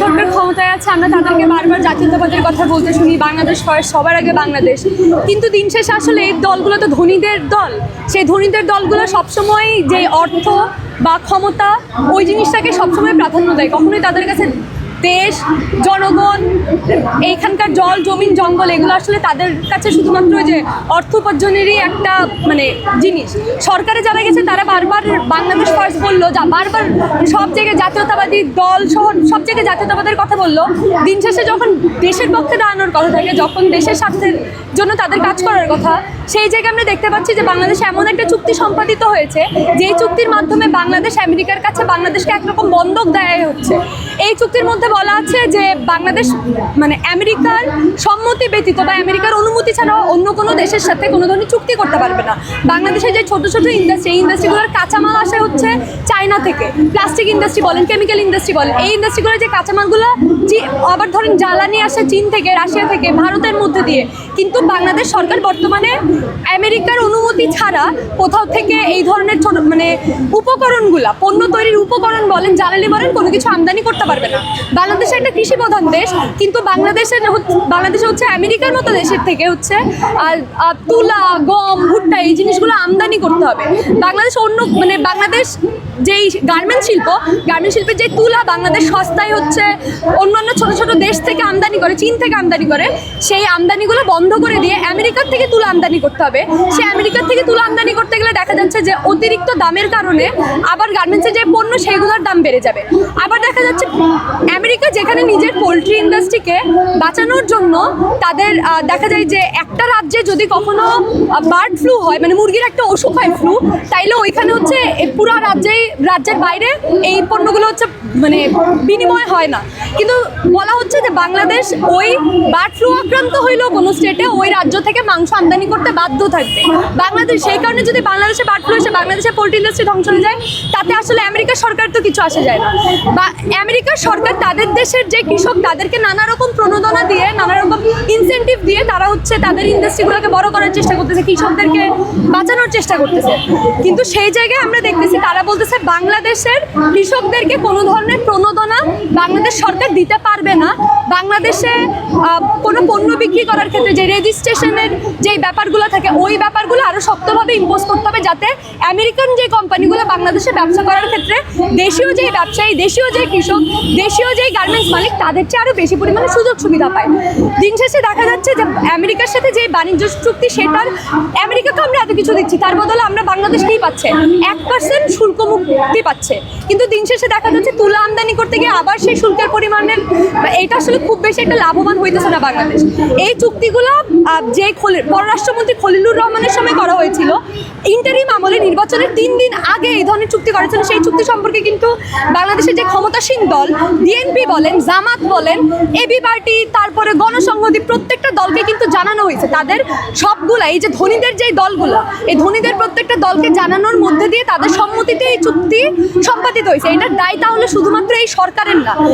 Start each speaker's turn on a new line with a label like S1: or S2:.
S1: সরকার ক্ষমতায় আছে আমরা তাদেরকে বারবার জাতীয়তাবাদের কথা বলতে শুনি, বাংলাদেশ ফার্স্ট, সবার আগে বাংলাদেশ। কিন্তু দিন শেষে আসলে এই দলগুলো তো ধনীদের দল। সেই ধনীদের দলগুলো সবসময় যে অর্থ বা ক্ষমতা ওই জিনিসটাকে সবসময় প্রাধান্য দেয়, কখনোই তাদের কাছে দেশ, জনগণ, এইখানকার জল, জমিন, জঙ্গল এগুলো আসলে তাদের কাছে শুধুমাত্র যে অর্থ উপার্জনেরই একটা জিনিস। সরকারে যারা গেছে তারা বারবার বাংলাদেশ ফার্স্ট বললো, যা বারবার সব জায়গায় জাতীয়তাবাদী দল সহ সব জায়গায় জাতীয়তাবাদের কথা বললো। দিন শেষে যখন দেশের পক্ষে দাঁড়ানোর কথা থাকে, যখন দেশের স্বার্থের জন্য তাদের কাজ করার কথা, সেই জায়গায় আমরা দেখতে পাচ্ছি যে বাংলাদেশে এমন একটা চুক্তি সম্পাদিত হয়েছে যেই চুক্তির মাধ্যমে বাংলাদেশ আমেরিকার কাছে বাংলাদেশকে একরকম বন্ধক দেওয়া হচ্ছে। এই চুক্তির মধ্যে বলা আছে যে বাংলাদেশ আমেরিকার সম্মতি ব্যতীত বা আমেরিকার অনুমতি ছাড়াও অন্য কোনো দেশের সাথে কোনো ধরনের চুক্তি করতে পারবে না। বাংলাদেশের যে ছোট ছোট ইন্ডাস্ট্রি, এই ইন্ডাস্ট্রিগুলোর কাঁচামাল আসে হচ্ছে চায়না থেকে। প্লাস্টিক ইন্ডাস্ট্রি বলেন, কেমিক্যাল ইন্ডাস্ট্রি বলেন, এই ইন্ডাস্ট্রিগুলোর যে কাঁচামালগুলো আবার ধরেন জ্বালানি আসে চীন থেকে, রাশিয়া থেকে, ভারতের মধ্যে দিয়ে। কিন্তু বাংলাদেশ সরকার বর্তমানে আমেরিকার অনুমতি ছাড়া কোথাও থেকে এই ধরনের ছোট উপকরণগুলা, পণ্য তৈরির উপকরণ বলেন, জ্বালানি বলেন, কোনো কিছু আমদানি করতে পারবে না। বাংলাদেশ একটা কৃষি প্রধান দেশ, কিন্তু বাংলাদেশে হচ্ছে আমেরিকার মতো দেশের থেকে হচ্ছে তুলা, গম, ভুট্টা এই জিনিসগুলো আমদানি করতে হবে। বাংলাদেশ বাংলাদেশ যেই গার্মেন্টস শিল্পের যে তুলা বাংলাদেশ সস্তায় হচ্ছে অন্যান্য ছোট ছোট দেশ থেকে আমদানি করে, চীন থেকে আমদানি করে, সেই আমদানিগুলো বন্ধ করে দিয়ে আমেরিকার থেকে তুলা আমদানি করতে হবে। সে আমেরিকার থেকে তুলা আমদানি করতে গেলে দেখা যাচ্ছে যে অতিরিক্ত দামের কারণে আবার গার্মেন্টসের যে পণ্য সেগুলোর দাম বেড়ে যাবে। আবার দেখা যাচ্ছে আমেরিকা যেখানে নিজের পোলট্রি ইন্ডাস্ট্রিকে বাঁচানোর জন্য তাদের দেখা যায় যে একটা রাজ্যে যদি কখনো বার্ড ফ্লু হয়, মুরগির একটা অসুখ হয়, ফ্লু, তাইলে ওইখানে হচ্ছে পুরো রাজ্যের বাইরে এই পণ্যগুলো হচ্ছে বিনিময় হয় না। কিন্তু বলা হচ্ছে যে বাংলাদেশ ওই বার্ড ফ্লু আক্রান্ত হইলেও কোনো স্টেটে ওই রাজ্য থেকে মাংস আমদানি করতে বাধ্য থাকবে বাংলাদেশ। সেই কারণে যদি বাংলাদেশে বার্ড ফ্লু এসে বাংলাদেশের পোলট্রি ইন্ডাস্ট্রি ধ্বংস হয়ে যায়, তাতে আসলে আমেরিকার সরকার তো কিছু আসে যায় না। বা আমেরিকার সরকার তাদের দেশের যে কৃষক তাদেরকে নানা রকম প্রণোদনা দিয়ে, নানা রকম ইনসেন্টিভ দিয়ে তারা হচ্ছে তাদের ইন্ডাস্ট্রিগুলোকে বড় করার চেষ্টা করতেছে, কৃষকদেরকে বাঁচানোর চেষ্টা করতেছে। কিন্তু সেই জায়গায় আমরা দেখতেছি তারা বলতেছে বাংলাদেশের কৃষকদেরকে কোনো ধরনের প্রণোদনা বাংলাদেশ সরকার দিতে পারবে না। বাংলাদেশে কোনো পণ্য বিক্রি করার ক্ষেত্রে যে রেজিস্ট্রেশনের যেই ব্যাপারগুলো থাকে, ওই ব্যাপারগুলো আরও শক্তভাবে ইম্পোজ করতে হবে, যাতে আমেরিকান যে কোম্পানিগুলো বাংলাদেশে ব্যবসা করার ক্ষেত্রে দেশীয় যেই ব্যবসায়ী, দেশীয় যে কৃষক, দেশীয় যেই গার্মেন্টস মালিক তাদের চেয়ে আরও বেশি পরিমাণে সুযোগ সুবিধা পায়। দিন শেষে দেখা যাচ্ছে যে আমেরিকার সাথে যে বাণিজ্য চুক্তি, সেটার আমেরিকাকে আমরা এত কিছু দিচ্ছি, তার বদলে আমরা বাংলাদেশ কী পাচ্ছে? 1% শুল্ক মুক্তি পাচ্ছে। কিন্তু দিন শেষে দেখা যাচ্ছে তুলা আমদানি করতে গিয়ে আবার সেই শুল্কের পরিমাণের এটা আসলে খুব বেশি একটা লাভবান হইতেছে না বাংলাদেশ। এই চুক্তিগুলো যে পররাষ্ট্রমন্ত্রী খলিলুর রহমানের সময় করা হয়েছিল, ইন্টারিম আমলে নির্বাচনের 3 দিন আগে এই ধরনের চুক্তি করেছিল। সেই চুক্তি সম্পর্কে কিন্তু বাংলাদেশের যে ক্ষমতাসীন দল, বিএনপি বলেন, জামাত বলেন, এবি পার্টি, তারপরে গণসংহতি, প্রত্যেকটা দলকে কিন্তু জানানো হয়েছে। তাদের সবগুলা, এই যে ধনীদের যেই দলগুলো, এই ধনীদের প্রত্যেকটা দলকে জানানোর মধ্যে দিয়ে তাদের সম্মতিতে এই চুক্তি সম্পাদিত হয়েছে। এটার দায় তাহলে শুধুমাত্র এই সরকারের না।